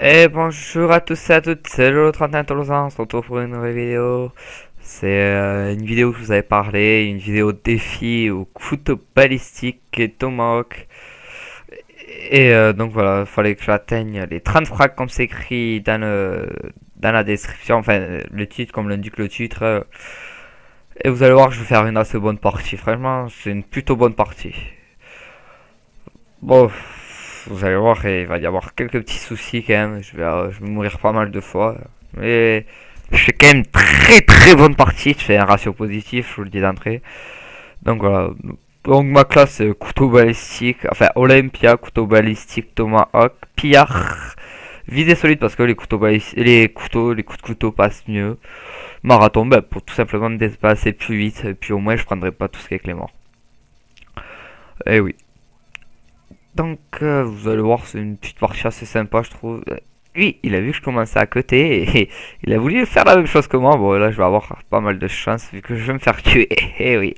Et bonjour à tous et à toutes, c'est le 31 Toulousain, on se retrouve pour une nouvelle vidéo. C'est une vidéo que je vous avais parlé, une vidéo défi au couteau balistique et tomahawk. Et donc voilà, il fallait que j'atteigne les 30 frags comme c'est écrit dans la description, enfin le titre comme l'indique le titre. Et vous allez voir que je vais faire une assez bonne partie, franchement c'est une plutôt bonne partie. Bon, vous allez voir, il va y avoir quelques petits soucis quand même. Je vais mourir pas mal de fois. Mais je fais quand même très bonne partie. Je fais un ratio positif, je vous le dis d'entrée. Donc voilà. Donc ma classe c'est couteau balistique, enfin Olympia, couteau balistique, Tomahawk, pillard, visée solide parce que les couteaux balistiques, les coups de couteau passent mieux. Marathon, ben, pour tout simplement me dépasser plus vite. Et puis au moins je prendrai pas tout ce qui est Clément. Et oui. Donc, vous allez voir, c'est une petite partie assez sympa, je trouve. Lui, il a vu que je commençais à côté et il a voulu faire la même chose que moi. Bon, là, je vais avoir pas mal de chance vu que je vais me faire tuer. Eh oui.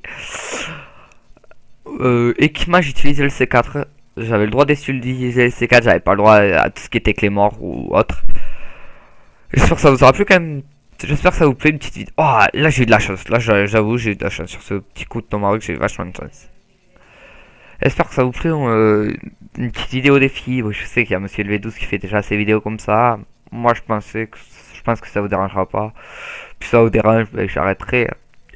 Équipement, j'utilisais le C4. J'avais le droit d'utiliser le C4, j'avais pas le droit à tout ce qui était clé mort ou autre. J'espère que ça vous aura plu quand même. J'espère que ça vous plaît une petite vidéo. Oh, là, j'ai eu de la chance. Là, j'avoue, j'ai eu de la chance sur ce petit coup de tomahawk. J'ai eu vachement de chance. J'espère que ça vous plaît, une petite vidéo défi. Bon, je sais qu'il y a Monsieur LV12 qui fait déjà ses vidéos comme ça. Moi, je pense que ça vous dérangera pas. Puis ça vous dérange, ben, j'arrêterai.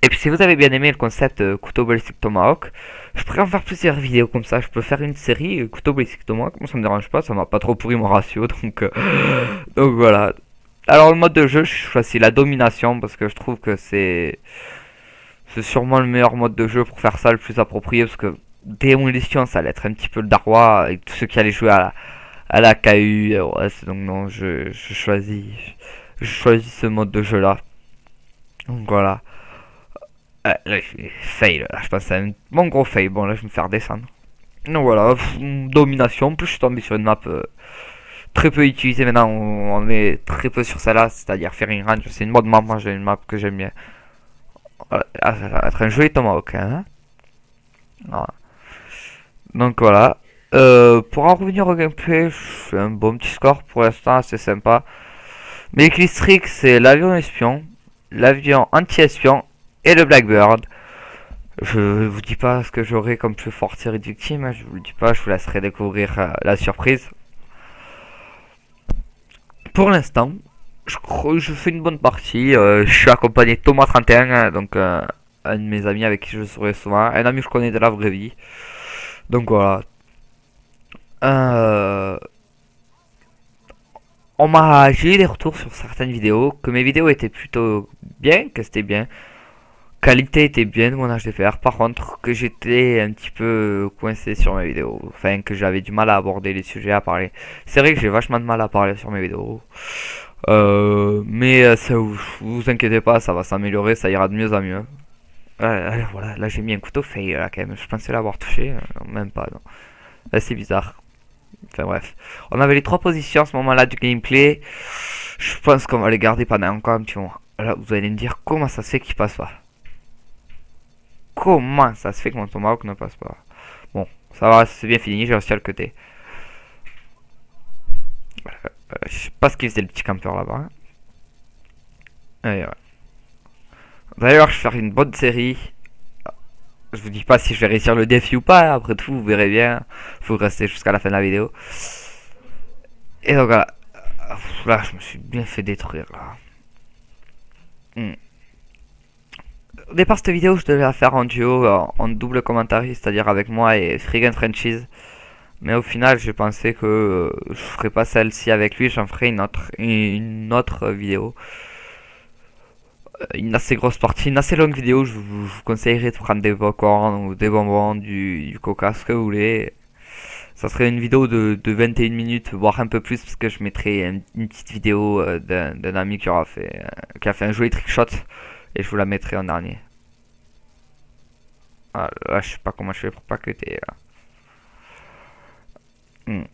Et puis si vous avez bien aimé le concept couteau balistique tomahawk, je pourrais en faire plusieurs vidéos comme ça. Je peux faire une série couteau balistique tomahawk. Moi, ça me dérange pas, ça m'a pas trop pourri mon ratio, donc voilà. Alors le mode de jeu, je choisis la domination parce que je trouve que c'est sûrement le meilleur mode de jeu pour faire ça, le plus approprié parce que démolition, ça allait être un petit peu le darois avec tous ceux qui allaient jouer à la KU. Ouais, donc non, je choisis ce mode de jeu là. Donc voilà. Là, je fail. Là, je pense à un bon gros fail. Bon, là, je vais me faire descendre. Donc voilà, domination. En plus, je suis tombé sur une map très peu utilisée maintenant. On est très peu sur celle-là, c'est-à-dire Firing Range. C'est une bonne map. Moi, j'ai une map que j'aime bien. Voilà, ça va être un joli tomahawk. Hein. Voilà. Donc voilà. Pour en revenir au gameplay, je fais un bon petit score pour l'instant, assez sympa. Mes clics, c'est l'avion espion, l'avion anti-espion et le Blackbird. Je vous dis pas ce que j'aurai comme plus fort tir de victime, hein, je vous le dis pas, je vous laisserai découvrir la surprise. Pour l'instant, je fais une bonne partie. Je suis accompagné de Thomas31, hein, donc un de mes amis avec qui je serai souvent, un ami que je connais de la vraie vie. Donc voilà. Euh, j'ai eu des retours sur certaines vidéos, que mes vidéos étaient plutôt bien, que c'était bien. Qualité était bien de mon HDR. Par contre, que j'étais un petit peu coincé sur mes vidéos. Enfin, que j'avais du mal à aborder les sujets, à parler. C'est vrai que j'ai vachement de mal à parler sur mes vidéos. Mais ça, vous inquiétez pas, ça va s'améliorer, ça ira de mieux en mieux. Voilà, là j'ai mis un couteau fail là quand même. Je pensais l'avoir touché, non, même pas. Non. Là c'est bizarre. Enfin bref. On avait les trois positions à ce moment-là du gameplay. Je pense qu'on va les garder pendant encore un petit moment. Là vous allez me dire comment ça se fait qu'il passe pas. Comment ça se fait que mon tomahawk ne passe pas. Bon, ça va, c'est bien fini, j'ai réussi à le cutter. Je sais pas ce qu'il faisait le petit campeur là-bas. Hein. D'ailleurs, je vais faire une bonne série. Je vous dis pas si je vais réussir le défi ou pas, après tout, vous verrez bien. Faut rester jusqu'à la fin de la vidéo. Et donc voilà. Là, je me suis bien fait détruire là. Au départ, cette vidéo, je devais la faire en duo, en double commentaire, c'est-à-dire avec moi et Friggin Frenchies. Mais au final, j'ai pensé que je ferais pas celle-ci avec lui, j'en ferai une autre vidéo. Une assez grosse partie, une assez longue vidéo. Je vous conseillerais de prendre des popcorn ou des bonbons, du coca, ce que vous voulez. Ça serait une vidéo de 21 minutes, voire un peu plus, parce que je mettrai une petite vidéo d'un ami qui a fait un joli trickshot. Et je vous la mettrai en dernier. Ah, là, je sais pas comment je fais pour pas cuter là. Hmm.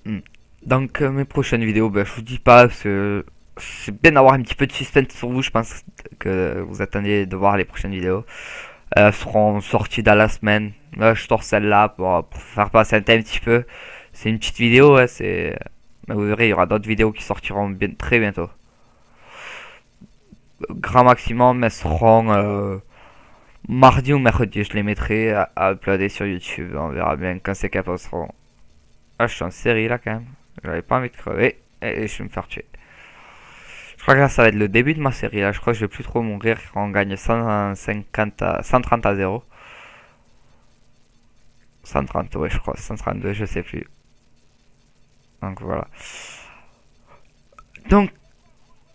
Hmm. Donc mes prochaines vidéos, ben, je vous dis pas parce que c'est bien d'avoir un petit peu de suspense sur vous. Je pense que vous attendez de voir les prochaines vidéos. Elles seront sorties dans la semaine. Là, je sors celle-là pour faire patienter un petit peu. C'est une petite vidéo, ouais, c'est Mais vous verrez, il y aura d'autres vidéos qui sortiront très bientôt. Grand maximum, elles seront mardi ou mercredi. Je les mettrai à uploader sur YouTube. On verra bien quand c'est qu'elles passeront. Ah, je suis en série là quand même. J'avais pas envie de crever et je vais me faire tuer. Je crois que là ça va être le début de ma série là. Je crois que je vais plus trop mourir. On gagne 130 à 0. 130, ouais, je crois. 132, je sais plus. Donc voilà. Donc,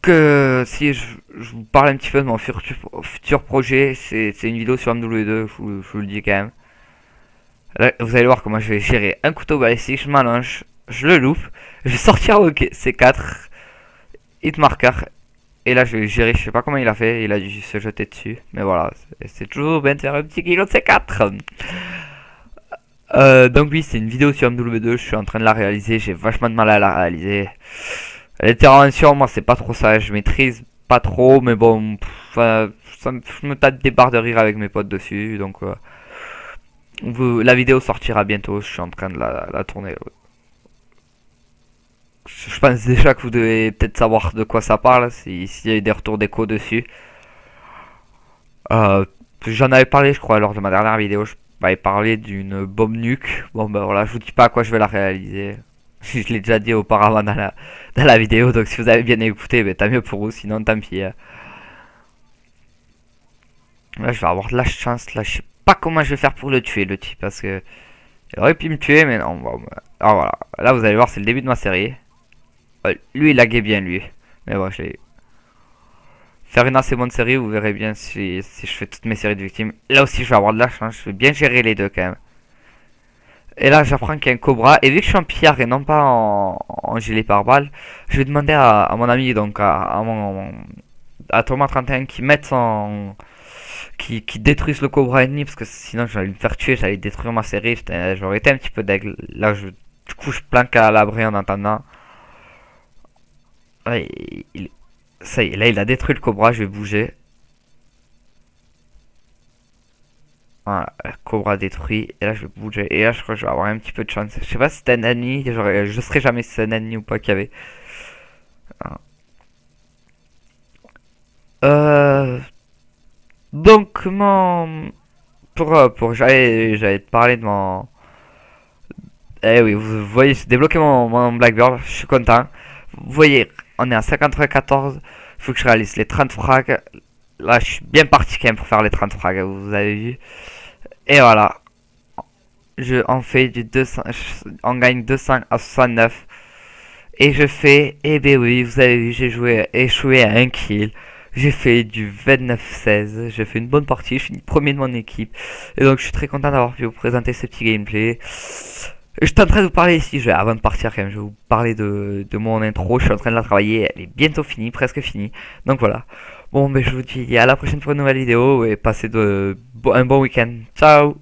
si je vous parle un petit peu de mon futur projet, c'est une vidéo sur MW2, je vous le dis quand même. Là, vous allez voir comment je vais gérer un couteau balistique, je m'allonge, je le loupe, je vais sortir au C4, hitmarker, et là je vais gérer, je sais pas comment il a fait, il a dû se jeter dessus, mais voilà, c'est toujours bien de faire un petit kilo de C4. Donc oui, c'est une vidéo sur MW2, je suis en train de la réaliser, j'ai vachement de mal à la réaliser. L'intervention, moi c'est pas trop ça, je maîtrise pas trop, mais bon, je me tape des barres de rire avec mes potes dessus, donc la vidéo sortira bientôt, je suis en train de la tourner. Je pense déjà que vous devez peut-être savoir de quoi ça parle, s'il y a eu des retours d'écho dessus. J'en avais parlé, je crois, lors de ma dernière vidéo, je m'avais parlé d'une bombe nuque. Bon ben voilà, je vous dis pas à quoi je vais la réaliser. Je l'ai déjà dit auparavant dans la vidéo, donc si vous avez bien écouté, ben, tant mieux pour vous, sinon tant pis. Là je vais avoir de la chance, là je sais pas comment je vais faire pour le tuer le type, parce que il aurait pu me tuer, mais non. Bon, alors voilà, là vous allez voir, c'est le début de ma série. Lui il laguait bien lui, mais bon, je l'ai. Faire une assez bonne série, vous verrez bien si je fais toutes mes séries de victimes. Là aussi je vais avoir de la chance, je vais bien gérer les deux quand même. Et là j'apprends qu'il y a un cobra, et vu que je suis en pillard et non pas en gilet pare-balles, je vais demander à mon ami, donc à Thomas 31 qui mette son... qui détruise le cobra ennemi, parce que sinon j'allais me faire tuer, j'allais détruire ma série, j'aurais été un petit peu d'aigle. Là du coup je planque à l'abri en attendant. Ouais, ça y est, là il a détruit le cobra, je vais bouger. Voilà, le cobra détruit, et là je vais bouger, et là je crois que je vais avoir un petit peu de chance. Je sais pas si c'était un ennemi, je serais jamais si c'est un ennemi ou pas qu'il y avait. Donc j'allais te parler de mon... Eh oui, vous voyez, j'ai débloqué mon Blackbird, je suis content. Vous voyez, on est à 54, il faut que je réalise les 30 frags. Là, je suis bien parti quand même pour faire les 30 frags, vous avez vu. Et voilà. On fait du 200, on gagne 200 à 69. Et je fais, eh ben oui, vous avez vu, j'ai échoué à un kill. J'ai fait du 29-16, j'ai fait une bonne partie, je suis premier de mon équipe. Et donc je suis très content d'avoir pu vous présenter ce petit gameplay. Je suis en train de vous parler ici, avant de partir quand même, je vais vous parler de mon intro, je suis en train de la travailler, elle est bientôt finie, presque finie. Donc voilà. Bon, ben je vous dis à la prochaine pour une nouvelle vidéo et passez un bon week-end. Ciao!